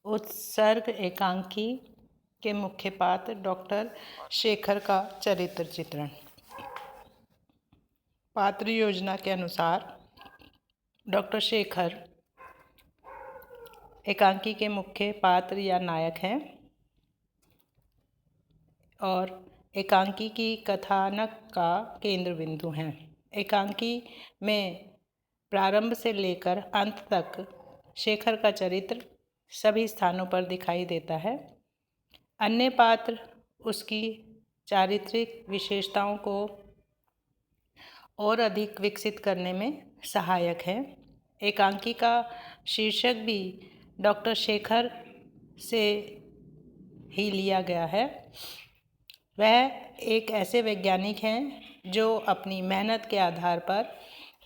उत्सर्ग एकांकी के मुख्य पात्र डॉक्टर शेखर का चरित्र चित्रण। पात्र योजना के अनुसार डॉक्टर शेखर एकांकी के मुख्य पात्र या नायक हैं और एकांकी की कथानक का केंद्र बिंदु हैं। एकांकी में प्रारंभ से लेकर अंत तक शेखर का चरित्र सभी स्थानों पर दिखाई देता है। अन्य पात्र उसकी चारित्रिक विशेषताओं को और अधिक विकसित करने में सहायक हैं। एकांकी का शीर्षक भी डॉक्टर शेखर से ही लिया गया है। वह एक ऐसे वैज्ञानिक हैं जो अपनी मेहनत के आधार पर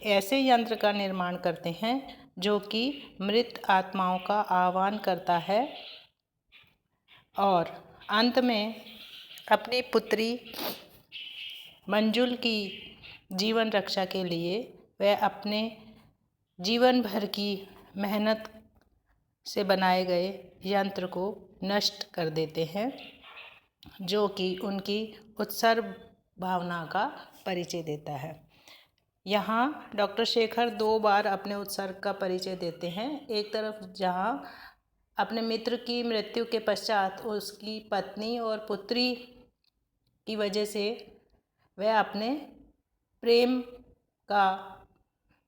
ऐसे यंत्र का निर्माण करते हैं जो कि मृत आत्माओं का आह्वान करता है और अंत में अपनी पुत्री मंजुल की जीवन रक्षा के लिए वह अपने जीवन भर की मेहनत से बनाए गए यंत्र को नष्ट कर देते हैं, जो कि उनकी उत्सर्ग भावना का परिचय देता है। यहाँ डॉक्टर शेखर 2 बार अपने उत्सर्ग का परिचय देते हैं। एक तरफ जहाँ अपने मित्र की मृत्यु के पश्चात उसकी पत्नी और पुत्री की वजह से वह अपने प्रेम का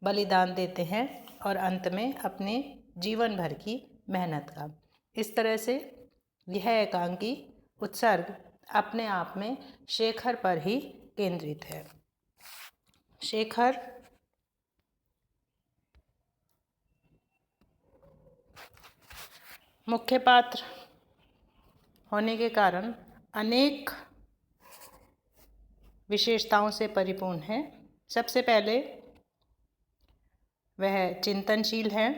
बलिदान देते हैं और अंत में अपने जीवन भर की मेहनत का। इस तरह से यह एकांकी उत्सर्ग अपने आप में शेखर पर ही केंद्रित है। शेखर मुख्य पात्र होने के कारण अनेक विशेषताओं से परिपूर्ण है। सबसे पहले वह चिंतनशील है।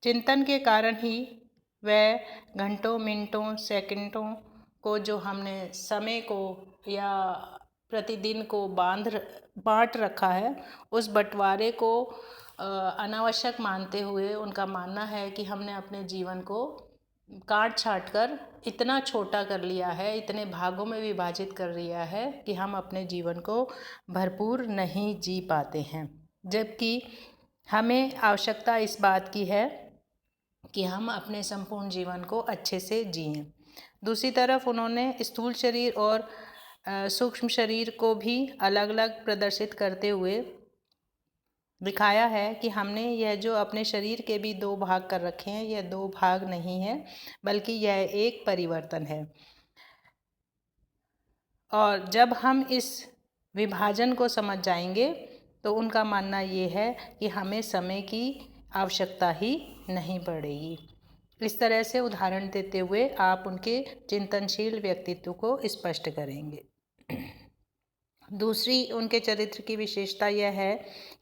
चिंतन के कारण ही वह घंटों, मिनटों, सेकंडों को जो हमने समय को या प्रतिदिन को बांट रखा है, उस बंटवारे को अनावश्यक मानते हुए उनका मानना है कि हमने अपने जीवन को काट छाँट कर इतना छोटा कर लिया है, इतने भागों में विभाजित कर लिया है कि हम अपने जीवन को भरपूर नहीं जी पाते हैं। जबकि हमें आवश्यकता इस बात की है कि हम अपने संपूर्ण जीवन को अच्छे से जिएं। दूसरी तरफ उन्होंने स्थूल शरीर और सूक्ष्म शरीर को भी अलग अलग प्रदर्शित करते हुए दिखाया है कि हमने यह जो अपने शरीर के भी 2 भाग कर रखे हैं, यह 2 भाग नहीं है, बल्कि यह एक परिवर्तन है। और जब हम इस विभाजन को समझ जाएंगे तो उनका मानना ये है कि हमें समय की आवश्यकता ही नहीं पड़ेगी। इस तरह से उदाहरण देते हुए आप उनके चिंतनशील व्यक्तित्व को स्पष्ट करेंगे। दूसरी उनके चरित्र की विशेषता यह है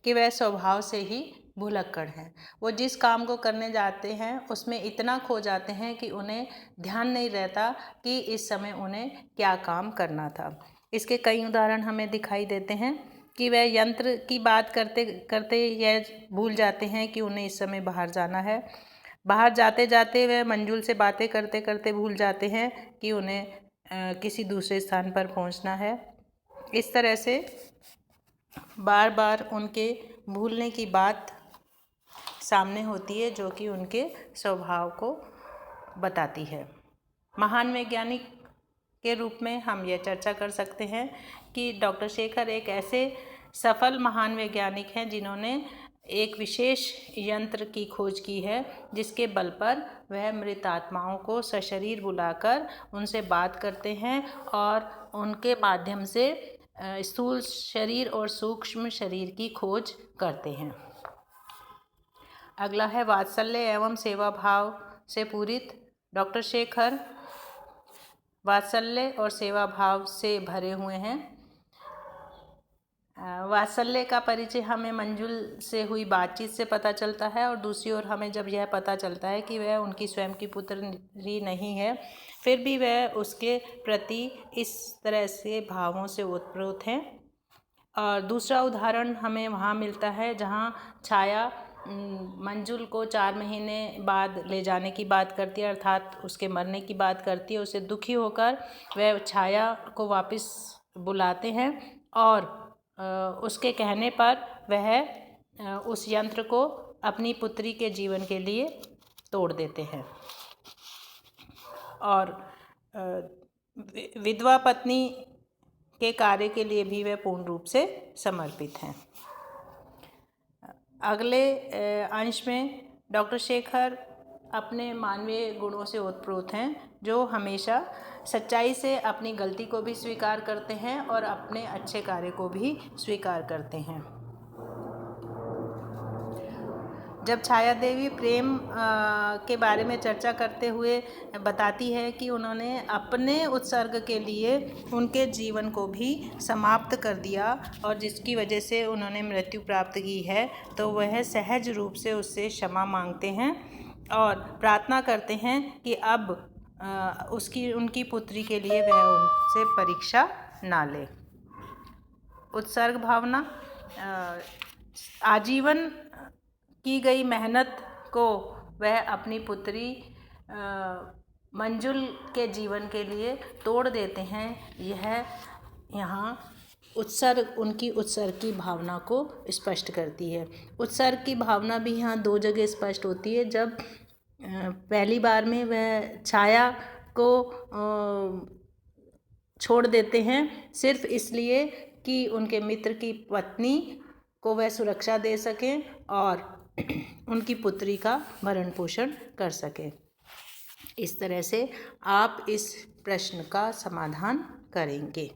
कि वह स्वभाव से ही भुलक्कड़ हैं। वो जिस काम को करने जाते हैं उसमें इतना खो जाते हैं कि उन्हें ध्यान नहीं रहता कि इस समय उन्हें क्या काम करना था। इसके कई उदाहरण हमें दिखाई देते हैं कि वह यंत्र की बात करते करते यह भूल जाते हैं कि उन्हें इस समय बाहर जाना है। बाहर जाते जाते वह मंजुल से बातें करते करते भूल जाते हैं कि उन्हें किसी दूसरे स्थान पर पहुंचना है। इस तरह से बार बार उनके भूलने की बात सामने होती है, जो कि उनके स्वभाव को बताती है। महान वैज्ञानिक के रूप में हम यह चर्चा कर सकते हैं कि डॉक्टर शेखर एक ऐसे सफल महान वैज्ञानिक हैं जिन्होंने एक विशेष यंत्र की खोज की है, जिसके बल पर वह मृत आत्माओं को सशरीर बुलाकर उनसे बात करते हैं और उनके माध्यम से स्थूल शरीर और सूक्ष्म शरीर की खोज करते हैं। अगला है वात्सल्य एवं सेवा भाव से पूरित। डॉक्टर शेखर वात्सल्य और सेवा भाव से भरे हुए हैं। वात्सल्य का परिचय हमें मंजुल से हुई बातचीत से पता चलता है और दूसरी ओर हमें जब यह पता चलता है कि वह उनकी स्वयं की पुत्री नहीं है, फिर भी वह उसके प्रति इस तरह से भावों से ओतप्रोत हैं। और दूसरा उदाहरण हमें वहाँ मिलता है जहाँ छाया मंजुल को 4 महीने बाद ले जाने की बात करती है, अर्थात उसके मरने की बात करती है। उसे दुखी होकर वह छाया को वापस बुलाते हैं और उसके कहने पर वह उस यंत्र को अपनी पुत्री के जीवन के लिए तोड़ देते हैं और विधवा पत्नी के कार्य के लिए भी वह पूर्ण रूप से समर्पित हैं। अगले अंश में डॉक्टर शेखर अपने मानवीय गुणों से ओतप्रोत हैं, जो हमेशा सच्चाई से अपनी गलती को भी स्वीकार करते हैं और अपने अच्छे कार्य को भी स्वीकार करते हैं। जब छाया देवी प्रेम के बारे में चर्चा करते हुए बताती है कि उन्होंने अपने उत्सर्ग के लिए उनके जीवन को भी समाप्त कर दिया और जिसकी वजह से उन्होंने मृत्यु प्राप्त की है, तो वह सहज रूप से उससे क्षमा मांगते हैं और प्रार्थना करते हैं कि अब उनकी पुत्री के लिए वह उनसे परीक्षा ना ले। उत्सर्ग भावना, आजीवन की गई मेहनत को वह अपनी पुत्री मंजुल के जीवन के लिए तोड़ देते हैं। यह यहाँ उनकी उत्सर्ग की भावना को स्पष्ट करती है। उत्सर्ग की भावना भी यहाँ 2 जगह स्पष्ट होती है। जब पहली बार में वह छाया को छोड़ देते हैं सिर्फ इसलिए कि उनके मित्र की पत्नी को वह सुरक्षा दे सकें और उनकी पुत्री का भरण पोषण कर सकें। इस तरह से आप इस प्रश्न का समाधान करेंगे।